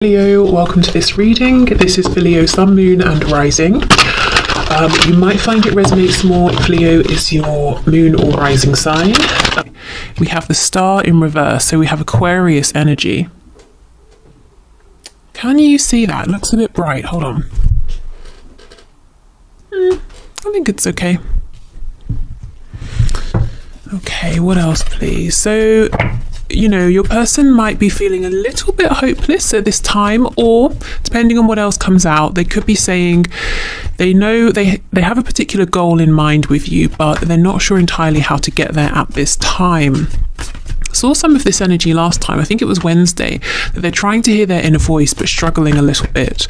Leo, welcome to this reading. This is for Leo, Sun, Moon and Rising. You might find it resonates more if Leo is your moon or rising sign. We have the star in reverse, so we have Aquarius energy. Can you see that? It looks a bit bright. Hold on. I think it's okay. Okay, what else, please? So, your person might be feeling a little bit hopeless at this time, or depending on what else comes out, they could be saying they know they have a particular goal in mind with you, but they're not sure entirely how to get there at this time. Saw some of this energy last time, I think it was Wednesday, that they're trying to hear their inner voice but struggling a little bit.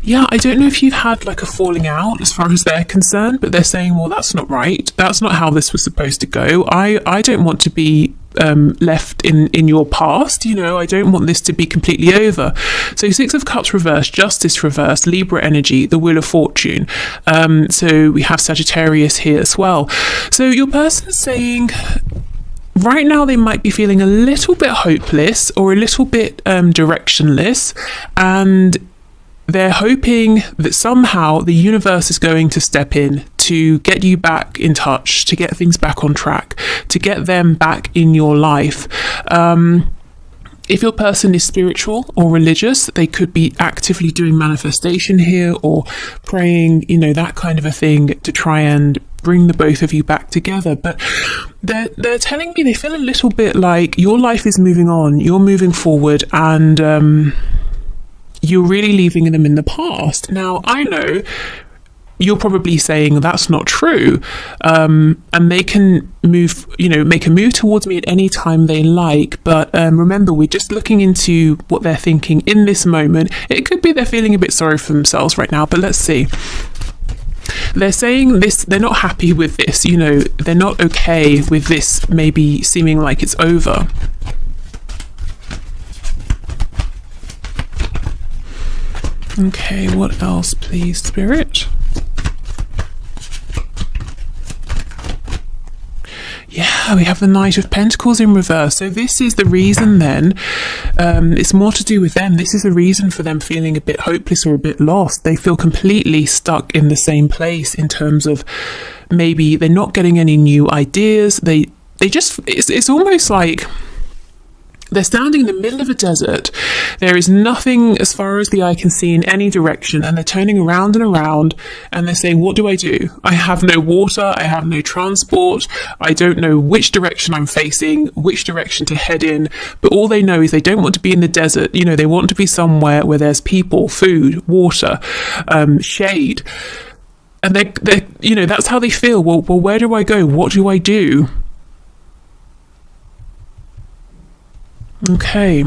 Yeah, I don't know if you've had like a falling out as far as they're concerned, but they're saying, well, that's not right. That's not how this was supposed to go. I don't want to be left in your past. I don't want this to be completely over. So 6 of Cups reversed, Justice reversed, Libra energy, the Wheel of Fortune. So we have Sagittarius here as well. So your person's saying right now they might be feeling a little bit hopeless or a little bit directionless, and they're hoping that somehow the universe is going to step in to get you back in touch, to get things back on track, to get them back in your life. If your person is spiritual or religious, they could be actively doing manifestation here or praying, that kind of a thing to try and bring the both of you back together. But they're telling me they feel a little bit like your life is moving on, you're moving forward, and you're really leaving them in the past. Now, I know you're probably saying that's not true, and they can move, make a move towards me at any time they like. But remember, we're just looking into what they're thinking in this moment. It could be they're feeling a bit sorry for themselves right now, but let's see. They're saying this, they're not happy with this, they're not okay with this maybe seeming like it's over. Okay, what else, please, Spirit? Yeah, we have the Knight of Pentacles in reverse. So this is the reason then, it's more to do with them. This is the reason for them feeling a bit hopeless or a bit lost. They feel completely stuck in the same place in terms of maybe they're not getting any new ideas. They just, it's almost like they're standing in the middle of a desert. There is nothing as far as the eye can see in any direction, and they're turning around and around, and they're saying, what do? I have no water, I have no transport, I don't know which direction I'm facing, which direction to head in, but all they know is they don't want to be in the desert. They want to be somewhere where there's people, food, water, shade. And they're that's how they feel. Well, where do I go? What do I do? Okay,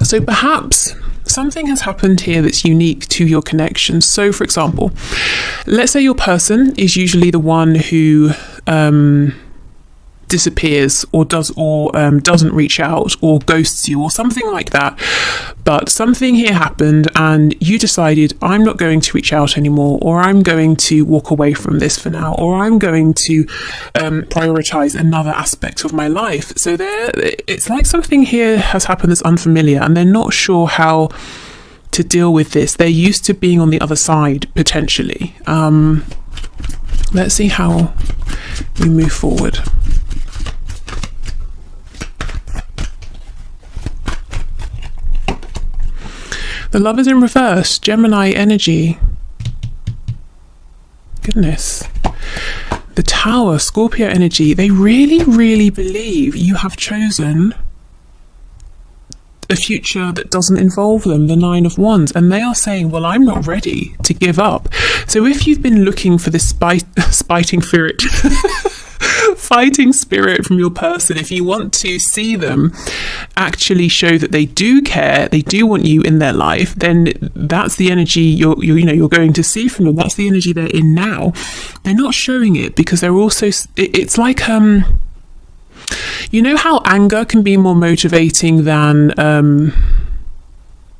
so perhaps something has happened here that's unique to your connection. So, for example, let's say your person is usually the one who disappears or doesn't reach out or ghosts you or something like that. But something here happened and you decided, I'm not going to reach out anymore, or I'm going to walk away from this for now, or I'm going to prioritize another aspect of my life. So it's like something here has happened that's unfamiliar, and they're not sure how to deal with this. They're used to being on the other side, potentially. Let's see how we move forward. The Lovers in reverse, Gemini energy. Goodness. The Tower, Scorpio energy. They really, really believe you have chosen a future that doesn't involve them, the 9 of Wands. And they are saying, well, I'm not ready to give up. So if you've been looking for this fighting spirit, fighting spirit from your person, if you want to see them actually show that they do care, they do want you in their life, then that's the energy you're going to see from them. That's the energy they're in now. They're not showing it because they're also, it's like how anger can be more motivating than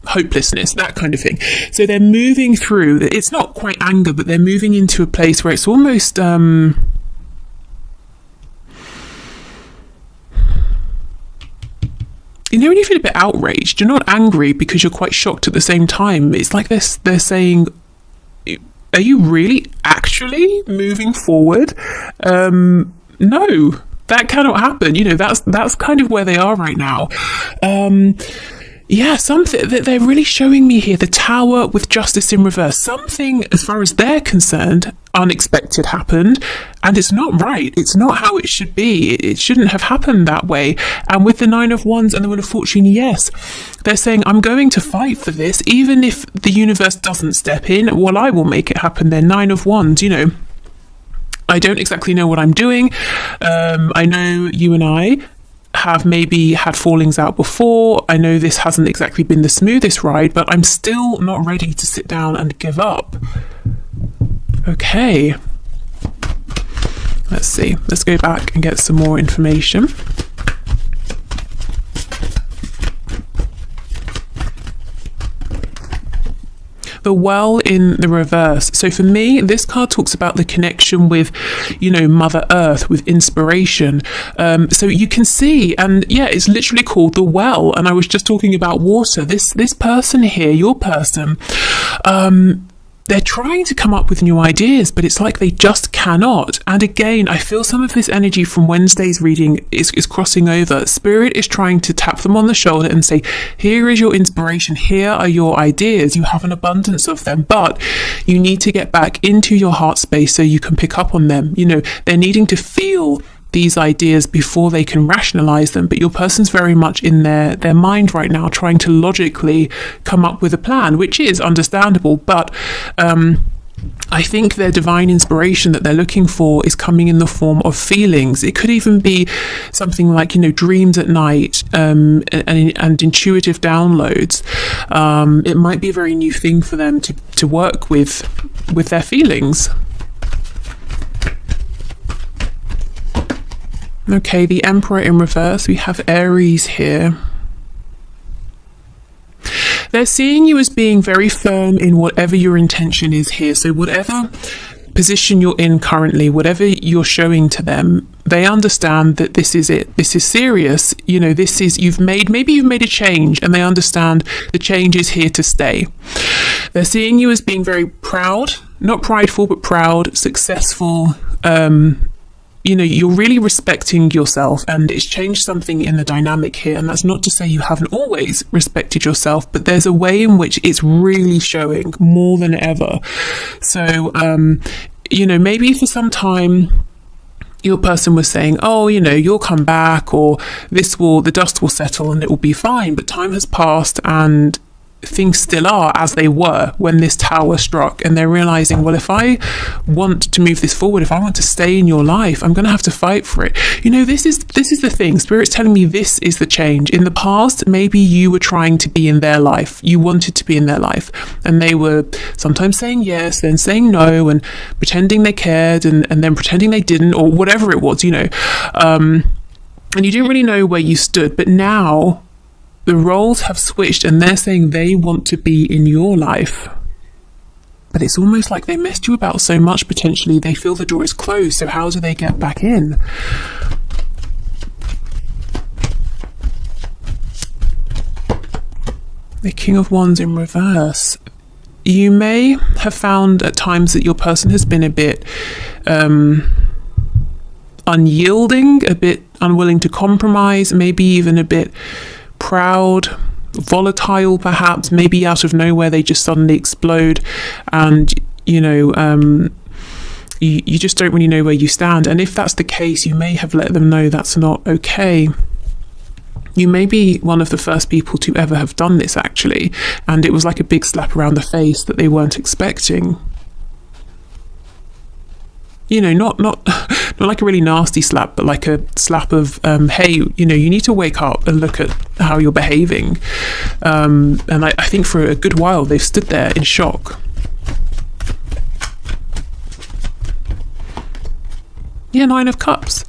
hopelessness, that kind of thing. So they're moving through, it's not quite anger, but they're moving into a place where it's almost you know, when you feel a bit outraged, you're not angry because you're quite shocked at the same time. It's like they're saying, are you really actually moving forward? No, that cannot happen. You know, that's kind of where they are right now. Yeah, something that they're really showing me here, the Tower with Justice in reverse. Something, as far as they're concerned, unexpected happened, and it's not right. It's not how it should be. It shouldn't have happened that way. And with the Nine of Wands and the Wheel of Fortune, yes, they're saying, I'm going to fight for this, even if the universe doesn't step in. Well, I will make it happen. They're Nine of Wands, you know. I don't exactly know what I'm doing. I know you and I have maybe had fallings out before. I know this hasn't exactly been the smoothest ride, but I'm still not ready to sit down and give up. Okay. Let's see. Let's go back and get some more information. The Well in the reverse. So for me, this card talks about the connection with, you know, Mother Earth, with inspiration. So you can see, and yeah, it's literally called the Well. And I was just talking about water. This person here, your person, they're trying to come up with new ideas, but it's like they just cannot. And again, I feel some of this energy from Wednesday's reading is crossing over. Spirit is trying to tap them on the shoulder and say, here is your inspiration. Here are your ideas. You have an abundance of them, but you need to get back into your heart space so you can pick up on them. You know, they're needing to feel these ideas before they can rationalize them, but your person's very much in their mind right now, trying to logically come up with a plan, which is understandable, but I think their divine inspiration that they're looking for is coming in the form of feelings. It could even be something like, you know, dreams at night, and intuitive downloads. It might be a very new thing for them to work with their feelings. Okay, the Emperor in reverse. We have Aries here. They're seeing you as being very firm in whatever your intention is here. So whatever position you're in currently, whatever you're showing to them, they understand that this is it. This is serious. You know, this is, maybe you've made a change, and they understand the change is here to stay. They're seeing you as being very proud, not prideful, but proud, successful, you know, you're really respecting yourself, and it's changed something in the dynamic here. And that's not to say you haven't always respected yourself, but there's a way in which it's really showing more than ever. So, you know, maybe for some time your person was saying, oh, you know, you'll come back, or the dust will settle and it will be fine. But time has passed and things still are as they were when this tower struck, and they're realizing, well, if I want to move this forward, if I want to stay in your life, I'm going to have to fight for it. You know, this is the thing. Spirit's telling me this is the change. In the past, maybe you were trying to be in their life, you wanted to be in their life, and they were sometimes saying yes, then saying no, and pretending they cared, and then pretending they didn't, or whatever it was, you know, and you didn't really know where you stood. But now the roles have switched, and they're saying they want to be in your life. But it's almost like they messed you about so much, potentially, they feel the door is closed. So how do they get back in? The King of Wands in reverse. You may have found at times that your person has been a bit unyielding, a bit unwilling to compromise, maybe even a bit proud, volatile, perhaps. Maybe out of nowhere they just suddenly explode, and you know, you just don't really know where you stand. And if that's the case, you may have let them know that's not okay. You may be one of the first people to ever have done this, actually, and it was like a big slap around the face that they weren't expecting. You know, not like a really nasty slap, but like a slap of, hey, you know, you need to wake up and look at how you're behaving. And I think for a good while they've stood there in shock. Yeah, Nine of Cups.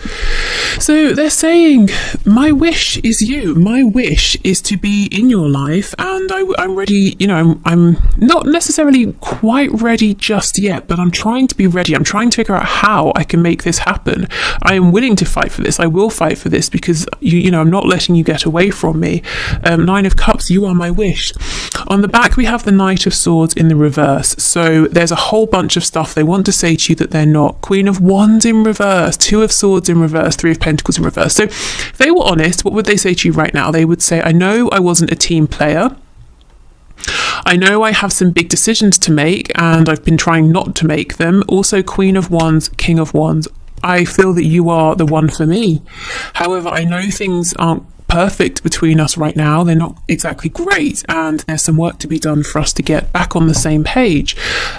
So they're saying, my wish is you. My wish is to be in your life, and I'm ready. You know, I'm not necessarily quite ready just yet, but I'm trying to be ready. I'm trying to figure out how I can make this happen. I am willing to fight for this. I will fight for this because you know, I'm not letting you get away from me. Nine of Cups, you are my wish. On the back, we have the Knight of Swords in the reverse. So there's a whole bunch of stuff they want to say to you that they're not. Queen of Wands in reverse, Two of Swords in reverse, Three of Pentacles in reverse. So if they were honest, what would they say to you right now? They would say, I know I wasn't a team player. I know I have some big decisions to make and I've been trying not to make them. Also, Queen of Wands, King of Wands. I feel that you are the one for me. However, I know things aren't perfect between us right now. They're not exactly great, and there's some work to be done for us to get back on the same page.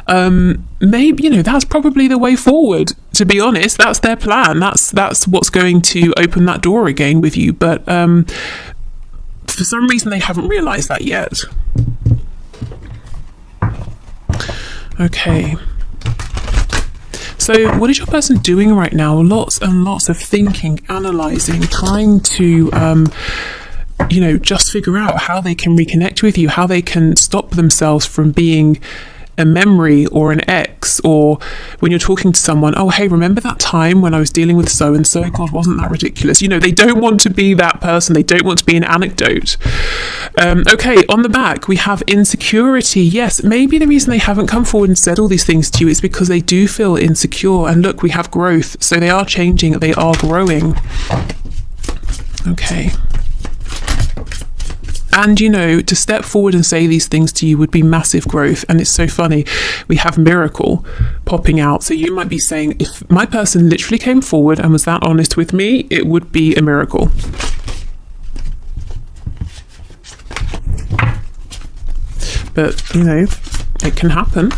Maybe, you know, that's probably the way forward, to be honest. That's their plan. That's what's going to open that door again with you, but for some reason they haven't realized that yet. Okay, so what is your person doing right now? Lots and lots of thinking, analysing, trying to, you know, just figure out how they can reconnect with you, how they can stop themselves from being a memory or an ex, or when you're talking to someone, oh, hey, remember that time when I was dealing with so-and-so? God, wasn't that ridiculous? You know, they don't want to be that person. They don't want to be an anecdote. Okay, on the back, we have insecurity. Yes, maybe the reason they haven't come forward and said all these things to you is because they do feel insecure. And look, we have growth. So they are changing. They are growing. Okay. And, you know, to step forward and say these things to you would be massive growth. And it's so funny. We have miracle popping out. So you might be saying, if my person literally came forward and was that honest with me, it would be a miracle. But, you know, it can happen.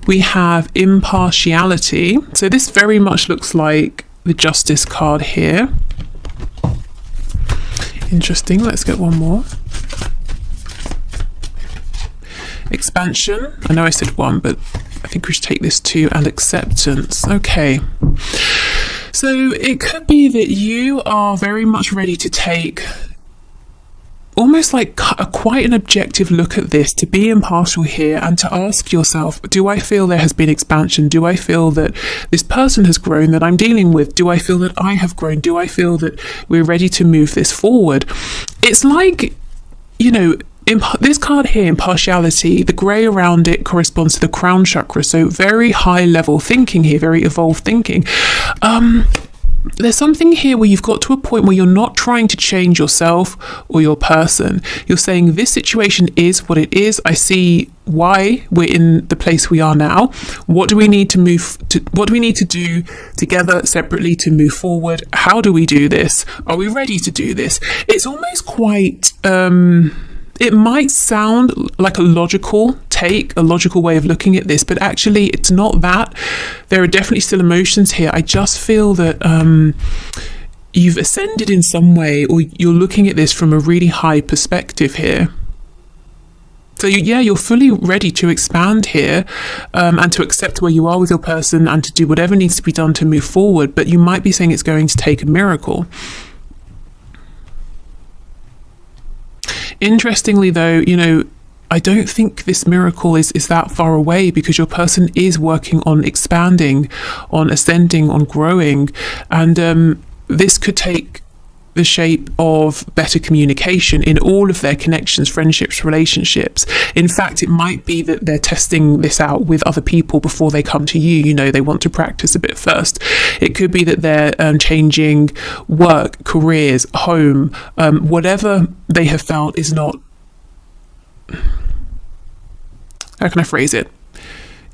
We have impartiality. So this very much looks like the Justice card here. Interesting. Let's get one more. Expansion. I know I said one, but I think we should take this two. And acceptance. Okay. So it could be that you are very much ready to take almost like quite an objective look at this, to be impartial here and to ask yourself, do I feel there has been expansion? Do I feel that this person has grown that I'm dealing with? Do I feel that I have grown? Do I feel that we're ready to move this forward? It's like, you know, this card here, impartiality, the grey around it corresponds to the crown chakra. So very high level thinking here, very evolved thinking. There's something here where you've got to a point where you're not trying to change yourself or your person. You're saying this situation is what it is. I see why we're in the place we are now. What do we need to what do we need to do together, separately, to move forward? How do we do this? Are we ready to do this? It's almost quite it might sound like a logical take, a logical way of looking at this, but actually it's not that. There are definitely still emotions here. I just feel that you've ascended in some way, or you're looking at this from a really high perspective here. So you're fully ready to expand here, and to accept where you are with your person and to do whatever needs to be done to move forward. But you might be saying it's going to take a miracle. Interestingly, though, you know, I don't think this miracle is that far away, because your person is working on expanding, on ascending, on growing. And this could take the shape of better communication in all of their connections, friendships, relationships. In fact, it might be that they're testing this out with other people before they come to you. You know, they want to practice a bit first. It could be that they're changing work, careers, home, whatever they have felt is not, how can I phrase it,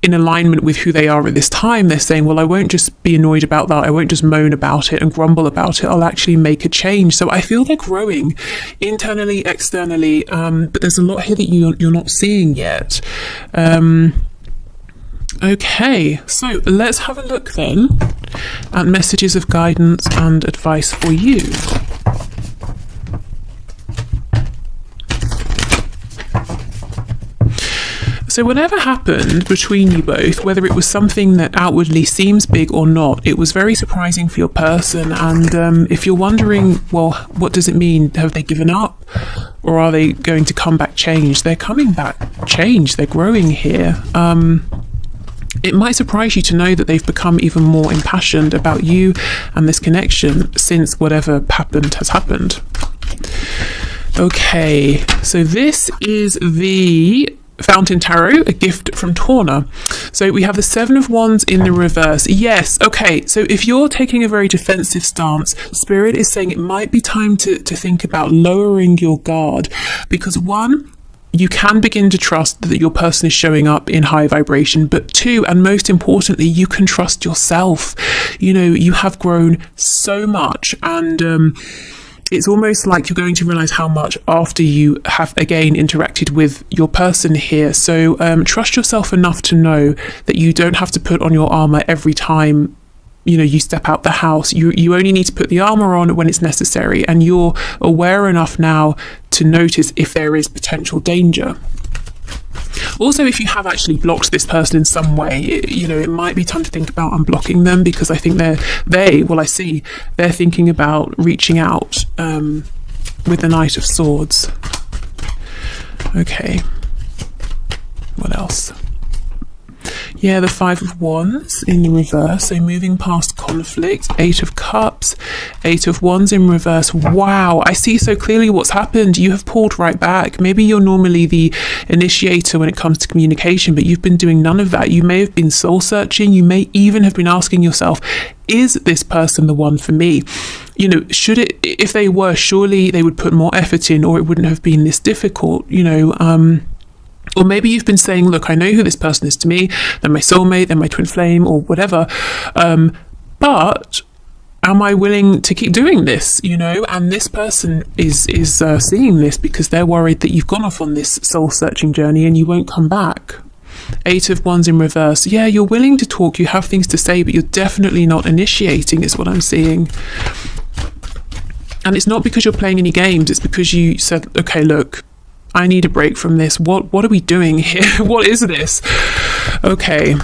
in alignment with who they are at this time. They're saying, well, I won't just be annoyed about that. I won't just moan about it and grumble about it. I'll actually make a change. So I feel they're growing internally, externally, but there's a lot here that you're not seeing yet. Okay, so let's have a look then at messages of guidance and advice for you. So whatever happened between you both, whether it was something that outwardly seems big or not, it was very surprising for your person. And if you're wondering, well, what does it mean? Have they given up? Or are they going to come back changed? They're coming back changed. They're growing here. It might surprise you to know that they've become even more impassioned about you and this connection since whatever happened has happened. Okay, so this is the Fountain Tarot, a gift from Torna. So we have the Seven of Wands in the reverse. Yes, okay, so if you're taking a very defensive stance, Spirit is saying it might be time to think about lowering your guard, because one, you can begin to trust that your person is showing up in high vibration, but two, and most importantly, you can trust yourself. You know, you have grown so much, and it's almost like you're going to realize how much after you have again interacted with your person here. So trust yourself enough to know that you don't have to put on your armor every time you step out the house. You only need to put the armor on when it's necessary, and you're aware enough now to notice if there is potential danger. Also, if you have actually blocked this person in some way, it might be time to think about unblocking them, because I think they're thinking about reaching out with the Knight of Swords. Okay, what else? Yeah, the Five of Wands in the reverse, so moving past conflict. Eight of Cups, Eight of Wands in reverse. Wow, I see so clearly what's happened. You have pulled right back. Maybe you're normally the initiator when it comes to communication, but you've been doing none of that. You may have been soul searching. You may even have been asking yourself, is this person the one for me? If they were, surely they would put more effort in, or it wouldn't have been this difficult, Or maybe you've been saying, look, I know who this person is to me, they're my soulmate, they're my twin flame, or whatever. But am I willing to keep doing this? And this person is seeing this because they're worried that you've gone off on this soul searching journey and you won't come back. Eight of Wands in reverse. Yeah, you're willing to talk, you have things to say, but you're definitely not initiating, is what I'm seeing. And it's not because you're playing any games, it's because you said, okay, look, I need a break from this. What are we doing here? What is this? Okay.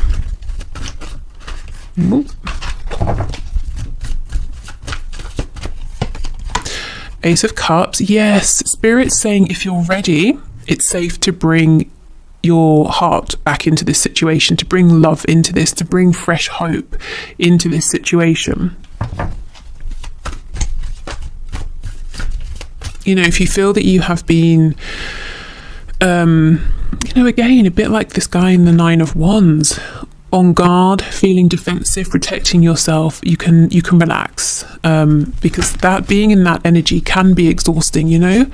Ace of Cups. Yes, Spirit's saying if you're ready, it's safe to bring your heart back into this situation, to bring love into this, to bring fresh hope into this situation. If you feel that you have been, again, a bit like this guy in the Nine of Wands, on guard, feeling defensive, protecting yourself, you can relax, because that being in that energy can be exhausting, Yeah,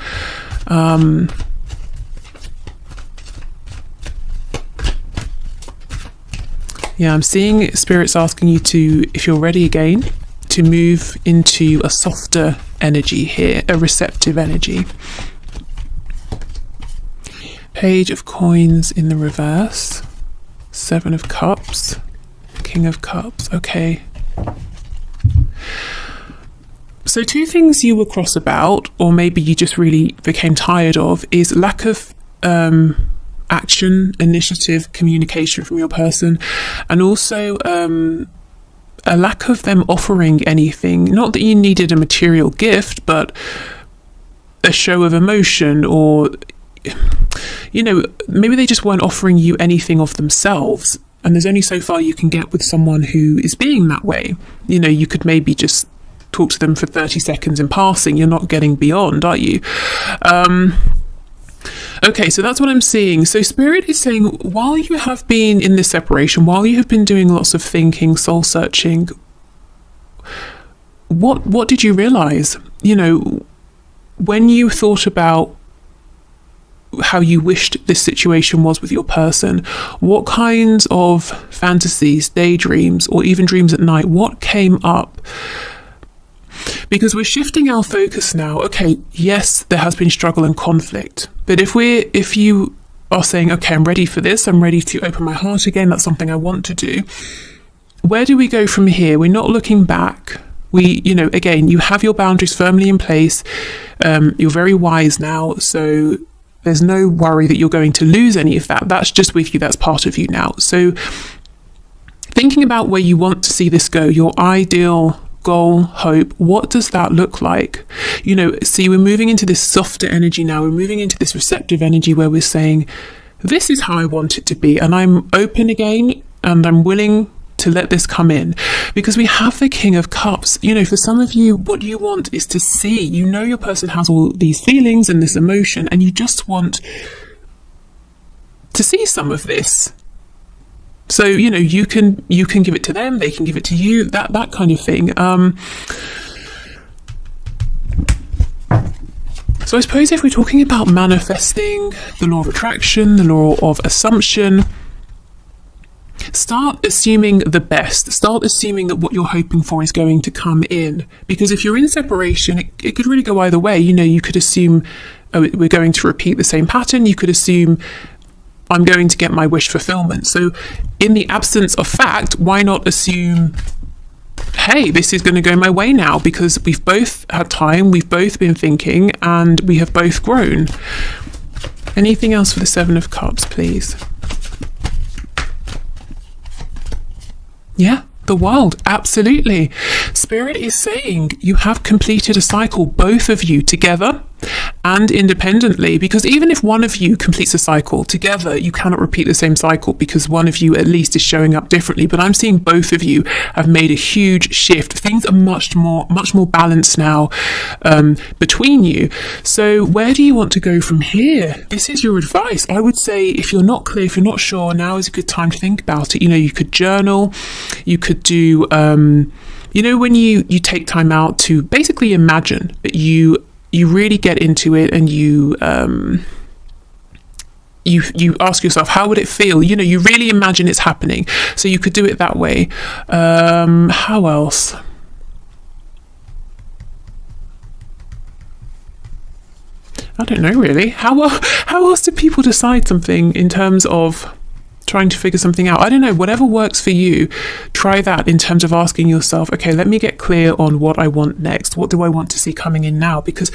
I'm seeing Spirit's asking you to, if you're ready again, to move into a softer energy here, a receptive energy. Page of Coins in the reverse, Seven of Cups, King of Cups. Okay. So two things you were cross about, or maybe you just really became tired of, is lack of action, initiative, communication from your person, and also a lack of them offering anything. Not that you needed a material gift, but a show of emotion, or maybe they just weren't offering you anything of themselves, and there's only so far you can get with someone who is being that way. You could maybe just talk to them for 30 seconds in passing. You're not getting beyond, are you? Okay, so that's what I'm seeing. So Spirit is saying, while you have been in this separation, while you have been doing lots of thinking, soul searching, what did you realize? When you thought about how you wished this situation was with your person, what kinds of fantasies, daydreams, or even dreams at night, what came up? Because we're shifting our focus now. Okay, yes, there has been struggle and conflict, but if you are saying, okay, I'm ready for this, I'm ready to open my heart again, that's something I want to do, where do we go from here? We're not looking back. Again, you have your boundaries firmly in place. You're very wise now, so There's no worry that you're going to lose any of that. That's just with you. That's part of you now. So thinking about where you want to see this go, your ideal goal, hope, what does that look like? You know, see, we're moving into this softer energy now. We're moving into this receptive energy where we're saying, this is how I want it to be. And I'm open again, and I'm willing to let this come in, because we have the King of Cups. You know, for some of you, what you want is to see, you know, your person has all these feelings and this emotion, and you just want to see some of this. So, you know, you can give it to them, they can give it to you, that kind of thing. So I suppose if we're talking about manifesting, the law of attraction, the law of assumption, start assuming the best. Start assuming that what you're hoping for is going to come in. Because if you're in separation, it could really go either way. You know, you could assume, oh, we're going to repeat the same pattern. You could assume, I'm going to get my wish fulfillment. So in the absence of fact, why not assume, hey, this is going to go my way now, because we've both had time, we've both been thinking, and we have both grown. Anything else for the Seven of Cups, please? Yeah, the World, absolutely. Spirit is saying you have completed a cycle, both of you together and independently, because even if one of you completes a cycle together, you cannot repeat the same cycle, because one of you at least is showing up differently. But I'm seeing both of you have made a huge shift. Things are much more balanced now between you. So where do you want to go from here? This is your advice. I would say, if you're not clear, if you're not sure, now is a good time to think about it. You know, you could journal, you could do you know, when you take time out to basically imagine that you really get into it, and you ask yourself, how would it feel? You know, you really imagine it's happening. So you could do it that way. How else? I don't know, really. How else do people decide something in terms of trying to figure something out? I don't know, whatever works for you, try that in terms of asking yourself, okay, let me get clear on what I want next. What do I want to see coming in now? Because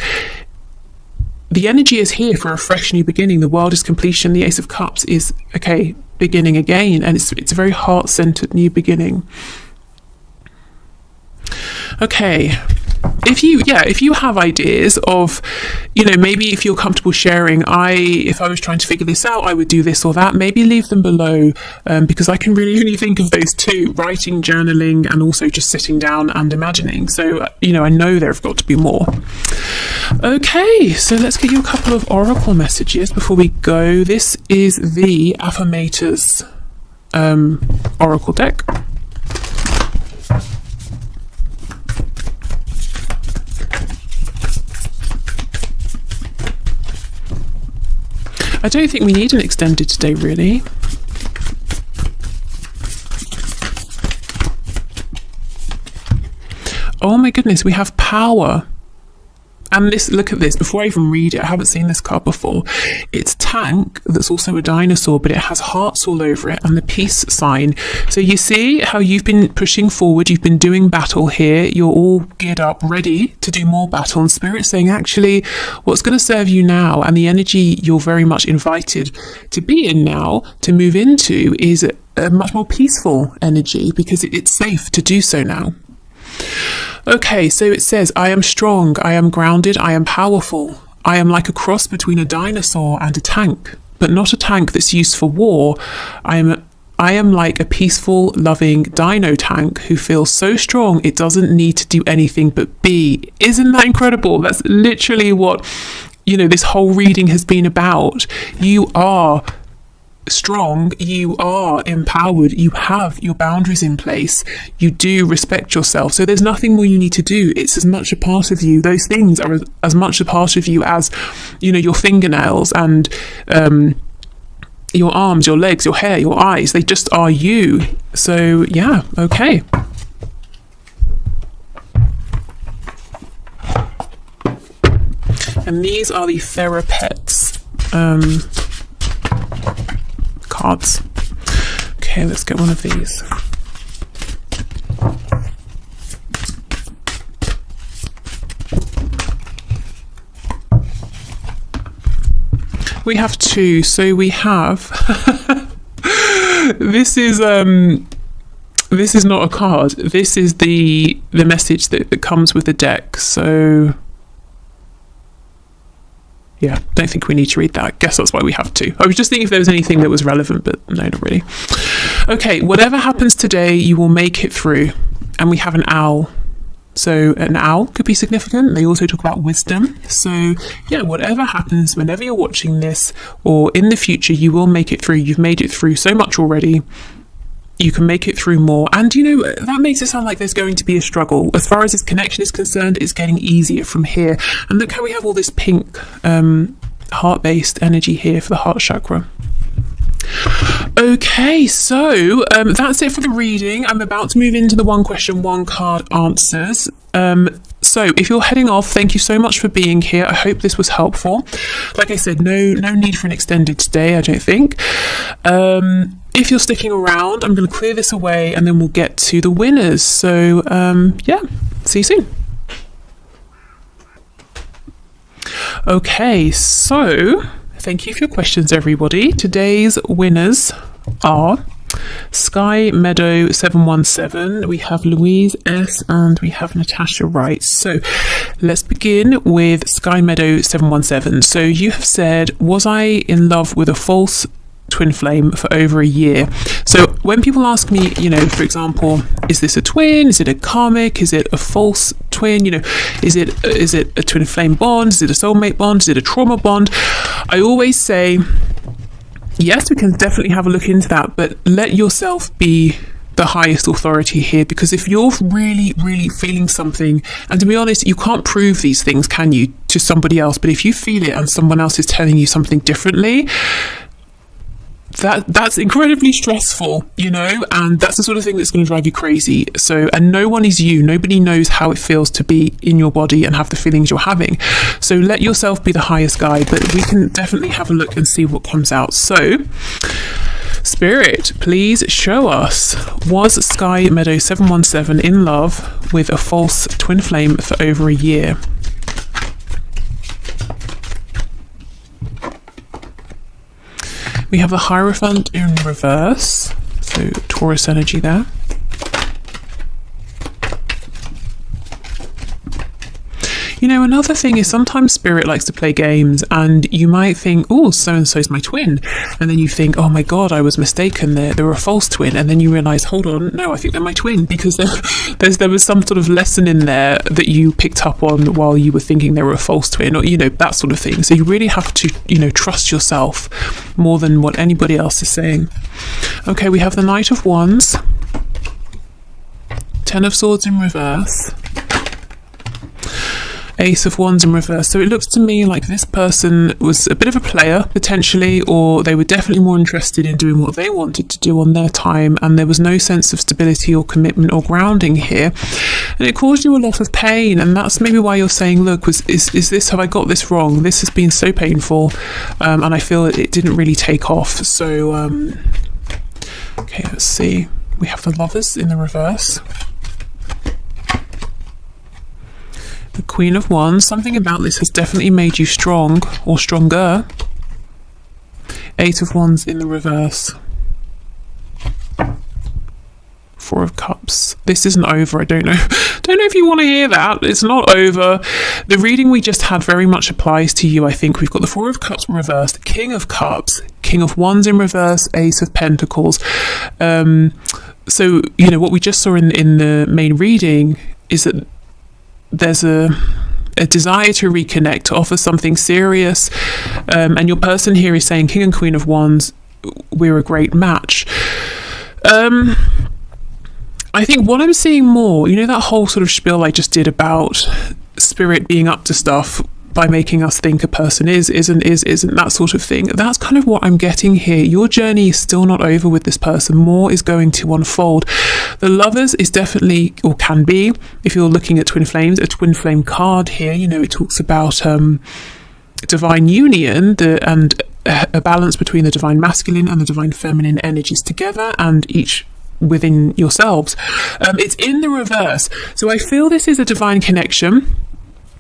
the energy is here for a fresh new beginning. The World is completion. The Ace of Cups is, okay, beginning again. And it's a very heart-centered new beginning. Okay. If you have ideas of, you know, maybe if you're comfortable sharing, if I was trying to figure this out, I would do this or that, maybe leave them below, because I can really only think of those two: writing, journaling, and also just sitting down and imagining. So, you know, I know there have got to be more. Okay, so let's get you a couple of oracle messages before we go. This is the Affirmators oracle deck. I don't think we need an extended today, really. Oh my goodness, we have power. And this, look at this, before I even read it, I haven't seen this card before. It's tank, that's also a dinosaur, but it has hearts all over it, and the peace sign. So you see how you've been pushing forward, you've been doing battle here, you're all geared up, ready to do more battle, and Spirit's saying, actually, what's going to serve you now, and the energy you're very much invited to be in now, to move into, is a much more peaceful energy, because it's safe to do so now. Okay, so it says, I am strong, I am grounded, I am powerful. I am like a cross between a dinosaur and a tank, but not a tank that's used for war. I am like a peaceful, loving dino tank who feels so strong it doesn't need to do anything but be. Isn't that incredible? That's literally what, you know, this whole reading has been about. You are strong, you are empowered, you have your boundaries in place, you do respect yourself, so there's nothing more you need to do. It's as much a part of you, those things are as much a part of you as, you know, your fingernails and your arms, your legs, your hair, your eyes. They just are you. So yeah, okay. And these are the Therapets cards. Okay, let's get one of these. We have two. So we have this is not a card. This is the message that comes with the deck. So yeah, don't think we need to read that. I guess that's why we have two. I was just thinking if there was anything that was relevant, but no, not really. Okay, whatever happens today, you will make it through. And we have an owl. So an owl could be significant. They also talk about wisdom. So yeah, whatever happens, whenever you're watching this or in the future, you will make it through. You've made it through so much already. You can make it through more. And you know, that makes it sound like there's going to be a struggle. As far as this connection is concerned, it's getting easier from here. And look how we have all this pink heart-based energy here for the heart chakra. Okay, so that's it for the reading. I'm about to move into the one question, one card answers. So if you're heading off, thank you so much for being here. I hope this was helpful. Like I said, no need for an extended stay, I don't think. If you're sticking around, I'm going to clear this away and then we'll get to the winners. So yeah, see you soon. Okay, so thank you for your questions, everybody. Today's winners are Sky Meadow 717, we have Louise S, and we have Natasha Wright. So let's begin with Sky Meadow 717. So you have said, was I in love with a false twin flame for over a year? So when people ask me, you know, for example, is this a twin? Is it a karmic? Is it a false twin? You know, is it a twin flame bond? Is it a soulmate bond? Is it a trauma bond? I always say, yes, we can definitely have a look into that, but let yourself be the highest authority here, because if you're really feeling something, and to be honest, you can't prove these things, can you, to somebody else, but if you feel it and someone else is telling you something differently, that's incredibly stressful, you know, and that's the sort of thing that's going to drive you crazy. So, and no one is you. Nobody knows how it feels to be in your body and have the feelings you're having. So let yourself be the highest guide, but we can definitely have a look and see what comes out. So Spirit, please show us, was Sky Meadow 717 in love with a false twin flame for over a year? We have the Hierophant in reverse, so Taurus energy there. You know, another thing is sometimes Spirit likes to play games, and you might think, oh, so-and-so's my twin. And then you think, oh my God, I was mistaken. They're a false twin. And then you realise, hold on, no, I think they're my twin, because there was some sort of lesson in there that you picked up on while you were thinking they were a false twin, or, you know, that sort of thing. So you really have to, you know, trust yourself more than what anybody else is saying. Okay, we have the Knight of Wands, Ten of Swords in reverse, Ace of Wands in reverse. So it looks to me like this person was a bit of a player, potentially, or they were definitely more interested in doing what they wanted to do on their time, and there was no sense of stability or commitment or grounding here, and it caused you a lot of pain. And that's maybe why you're saying, look, is this, have I got this wrong? This has been so painful, and I feel it didn't really take off. So okay, let's see, we have the Lovers in the reverse, the Queen of Wands. Something about this has definitely made you strong or stronger. Eight of Wands in the reverse. Four of Cups. This isn't over. I don't know if you want to hear that. It's not over. The reading we just had very much applies to you, I think. We've got the Four of Cups reversed, King of Cups, King of Wands in reverse, Ace of Pentacles. So, you know, what we just saw in the main reading is that there's a desire to reconnect, to offer something serious, and your person here is saying, King and Queen of Wands, we're a great match. I think what I'm seeing more, you know, that whole sort of spiel I just did about Spirit being up to stuff by making us think a person isn't, that sort of thing. That's kind of what I'm getting here. Your journey is still not over with this person. More is going to unfold. The Lovers is definitely, or can be, if you're looking at twin flames, a twin flame card here. You know, it talks about divine union and a balance between the divine masculine and the divine feminine energies together, and each within yourselves. It's in the reverse. So I feel this is a divine connection.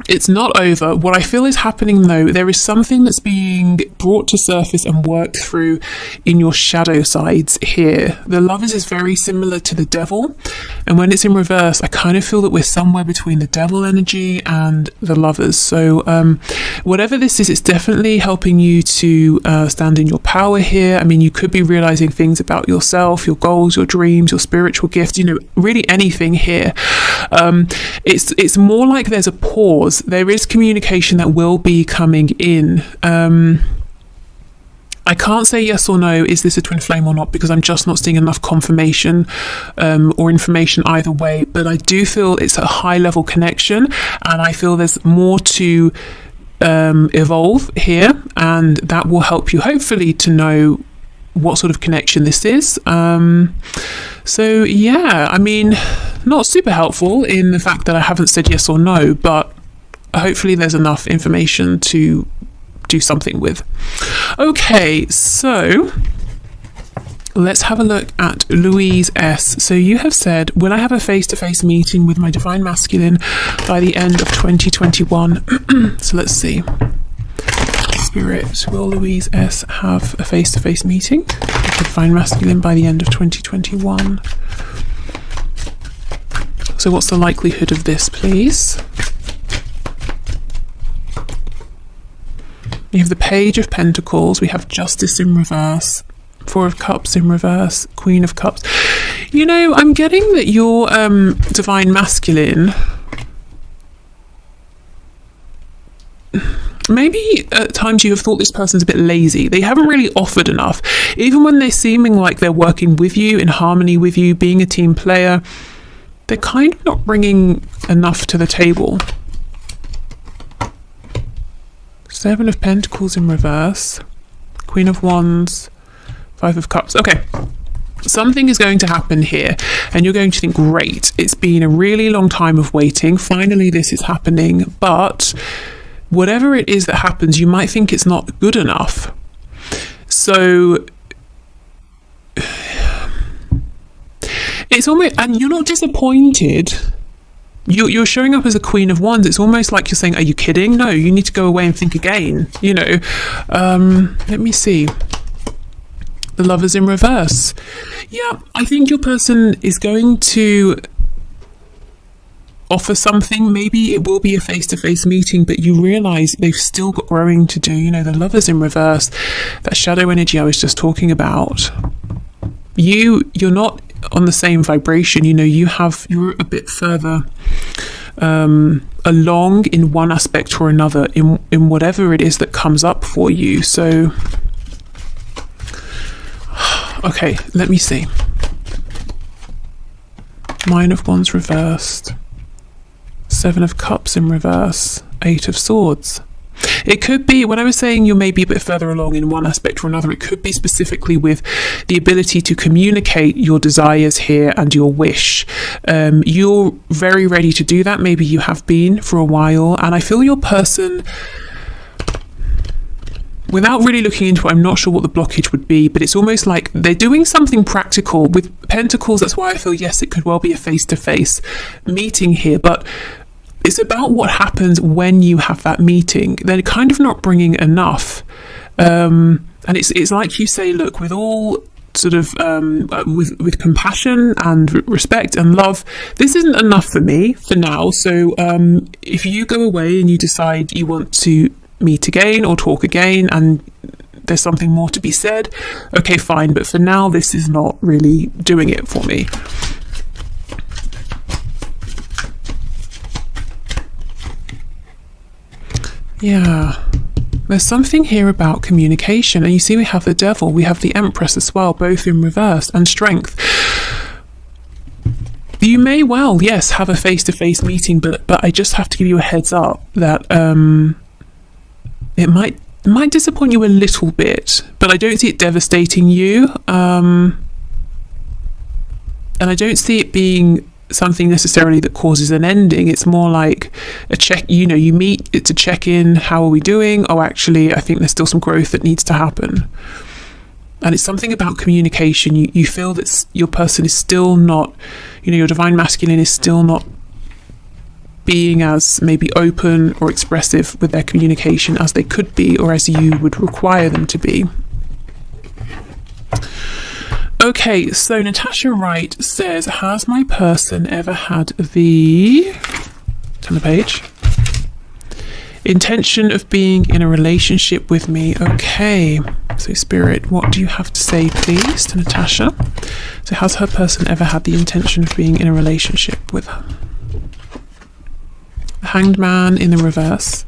It's not over. What I feel is happening though, there is something that's being brought to surface and worked through in your shadow sides here. The Lovers is very similar to the Devil, and when it's in reverse, I kind of feel that we're somewhere between the Devil energy and the Lovers. So whatever this is, it's definitely helping you to stand in your power here. I mean, you could be realizing things about yourself, your goals, your dreams, your spiritual gifts, you know, really anything here. It's more like there's a pause. There is communication that will be coming in. I can't say yes or no, is this a twin flame or not, because I'm just not seeing enough confirmation or information either way. But I do feel it's a high level connection, and I feel there's more to evolve here, and that will help you hopefully to know what sort of connection this is. So yeah, I mean, not super helpful in the fact that I haven't said yes or no, but hopefully there's enough information to do something with. Okay, so let's have a look at Louise S. So you have said, will I have a face-to-face meeting with my divine masculine by the end of 2021? So let's see. Spirit, will Louise S have a face-to-face meeting with the divine masculine by the end of 2021? So what's the likelihood of this, please? We have the Page of Pentacles, we have Justice in reverse, Four of Cups in reverse, Queen of Cups. You know, I'm getting that your divine masculine, maybe at times you have thought this person's a bit lazy. They haven't really offered enough. Even when they're seeming like they're working with you, in harmony with you, being a team player, they're kind of not bringing enough to the table. Seven of Pentacles in reverse, Queen of Wands, Five of Cups. Okay, something is going to happen here, and you're going to think, great, it's been a really long time of waiting. Finally, this is happening. But whatever it is that happens, you might think it's not good enough. So it's almost, and you're not disappointed. You're showing up as a Queen of Wands. It's almost like you're saying, are you kidding? No, you need to go away and think again, you know. Let me see. The Lovers in reverse. Yeah, I think your person is going to offer something. Maybe it will be a face-to-face meeting, but you realize they've still got growing to do. You know, the Lovers in reverse, that shadow energy I was just talking about. You're not on the same vibration. You know, you're a bit further along in one aspect or another in whatever it is that comes up for you. So okay, let me see. Nine of Wands reversed, Seven of Cups in reverse, Eight of Swords. It could be, when I was saying you may be a bit further along in one aspect or another, it could be specifically with the ability to communicate your desires here and your wish. You're very ready to do that. Maybe you have been for a while, and I feel your person, without really looking into it, I'm not sure what the blockage would be, but it's almost like they're doing something practical with Pentacles. That's why I feel, yes, it could well be a face-to-face meeting here, but it's about what happens when you have that meeting. They're kind of not bringing enough. And it's like you say, look, with all sort of, with compassion and respect and love, this isn't enough for me for now. So if you go away and you decide you want to meet again or talk again and there's something more to be said, okay, fine. But for now, this is not really doing it for me. Yeah, there's something here about communication. And you see we have the Devil, we have the Empress as well, both in reverse, and Strength. You may well, yes, have a face-to-face meeting, but I just have to give you a heads up that it might disappoint you a little bit, but I don't see it devastating you. And I don't see it being something necessarily that causes an ending. It's more like a check, you know, you meet, it's a check-in, how are we doing? Oh, actually, I think there's still some growth that needs to happen. And it's something about communication. You feel that your person is still not, you know, your divine masculine is still not being as maybe open or expressive with their communication as they could be, or as you would require them to be. Okay, so Natasha Wright says, has my person ever had the, turn the page, intention of being in a relationship with me? Okay, so Spirit, what do you have to say, please, to Natasha? So has her person ever had the intention of being in a relationship with her? The Hanged Man in the reverse.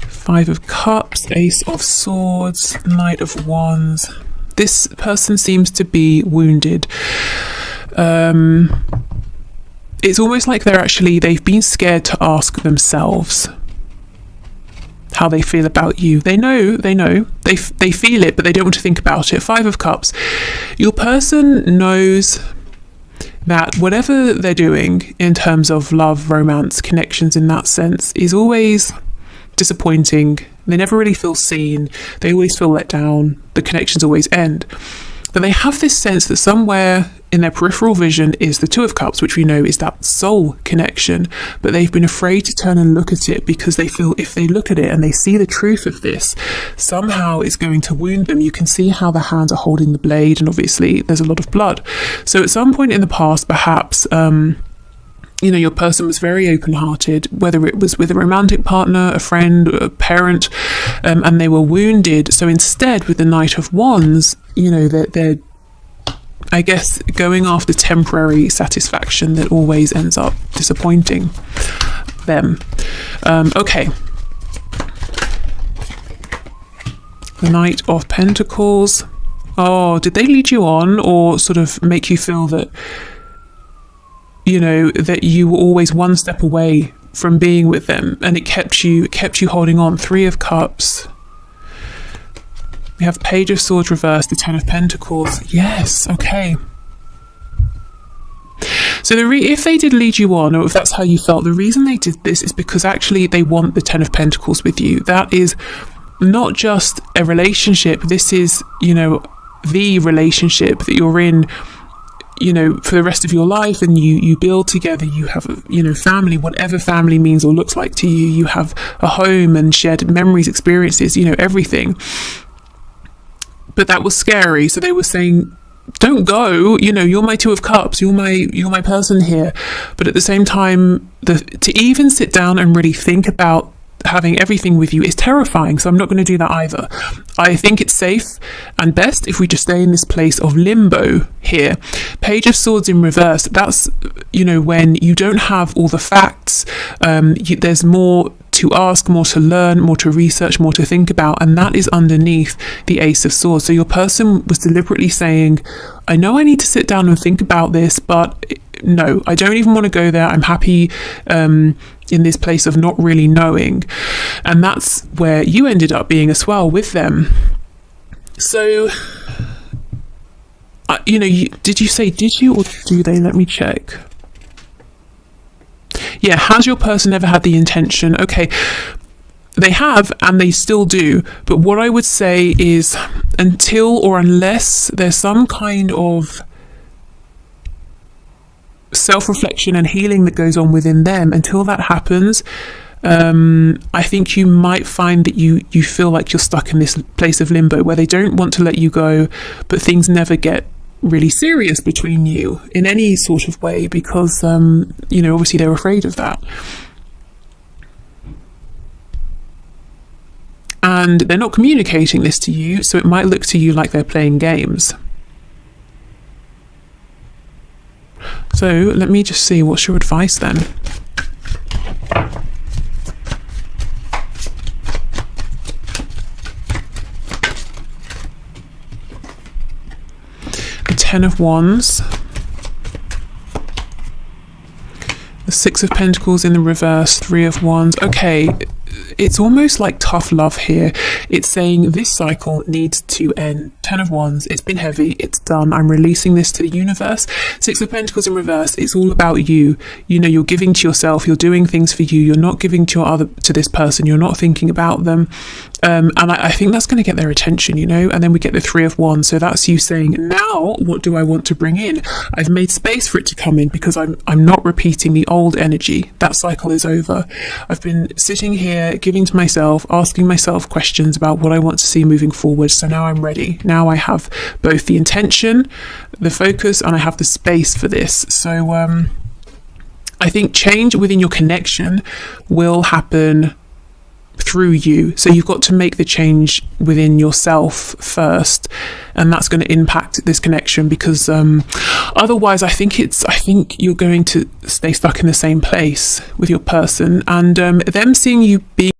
Five of Cups, Ace of Swords, Knight of Wands. This person seems to be wounded. It's almost like they've been scared to ask themselves how they feel about you. They know, they feel it, but they don't want to think about it. Five of Cups. Your person knows that whatever they're doing in terms of love, romance, connections in that sense is always disappointing. They never really feel seen. They always feel let down. The connections always end. But they have this sense that somewhere in their peripheral vision is the Two of Cups, which we know is that soul connection. But they've been afraid to turn and look at it because they feel if they look at it and they see the truth of this, somehow it's going to wound them. You can see how the hands are holding the blade, and obviously there's a lot of blood. So at some point in the past, perhaps, your person was very open-hearted, whether it was with a romantic partner, a friend, a parent, and they were wounded. So instead, with the Knight of Wands, they're I guess, going after temporary satisfaction that always ends up disappointing them. Okay. The Knight of Pentacles. Oh, did they lead you on or sort of make you feel that, that you were always one step away from being with them, and it kept you holding on? Three of Cups. We have Page of Swords reversed, the Ten of Pentacles. Yes, okay. So if they did lead you on, or if that's how you felt, the reason they did this is because actually they want the Ten of Pentacles with you. That is not just a relationship. This is, the relationship that you're in, for the rest of your life, and you build together. You have, family, whatever family means or looks like to you. You have a home and shared memories, experiences, everything. But that was scary. So they were saying, don't go, you're my Two of Cups, you're my person here. But at the same time, to even sit down and really think about having everything with you is terrifying. So I'm not going to do that either. I think it's safe and best if we just stay in this place of limbo here. Page of Swords in reverse. That's, when you don't have all the facts, there's more to ask, more to learn, more to research, more to think about, and that is underneath the Ace of Swords. So your person was deliberately saying, I know I need to sit down and think about this, but no, I don't even want to go there. I'm happy in this place of not really knowing. And that's where you ended up being as well with them. So, did you or do they? Let me check. Yeah, has your person ever had the intention? Okay, they have, and they still do. But what I would say is, until or unless there's some kind of self-reflection and healing that goes on within them, until that happens, I think you might find that you feel like you're stuck in this place of limbo where they don't want to let you go, but things never get really serious between you in any sort of way because obviously they're afraid of that, and they're not communicating this to you, so it might look to you like they're playing games. So let me just see, what's your advice then? Ten of Wands, the Six of Pentacles in the reverse, Three of Wands. Okay, it's almost like tough love here. It's saying this cycle needs to end. Ten of Wands, it's been heavy, it's done, I'm releasing this to the universe. Six of Pentacles in reverse, it's all about you. You're giving to yourself, you're doing things for you, you're not giving to this person, you're not thinking about them. And I think that's going to get their attention, you know. And then we get the 3 of Wands, so that's you saying, now what do I want to bring in? I've made space for it to come in because I'm not repeating the old energy. That cycle is over. I've been sitting here giving to myself, asking myself questions about what I want to see moving forward. So now I'm ready. Now I have both the intention, the focus, and I have the space for this. So I think change within your connection will happen through you. So you've got to make the change within yourself first, and that's going to impact this connection, because otherwise I think you're going to stay stuck in the same place with your person, and them seeing you being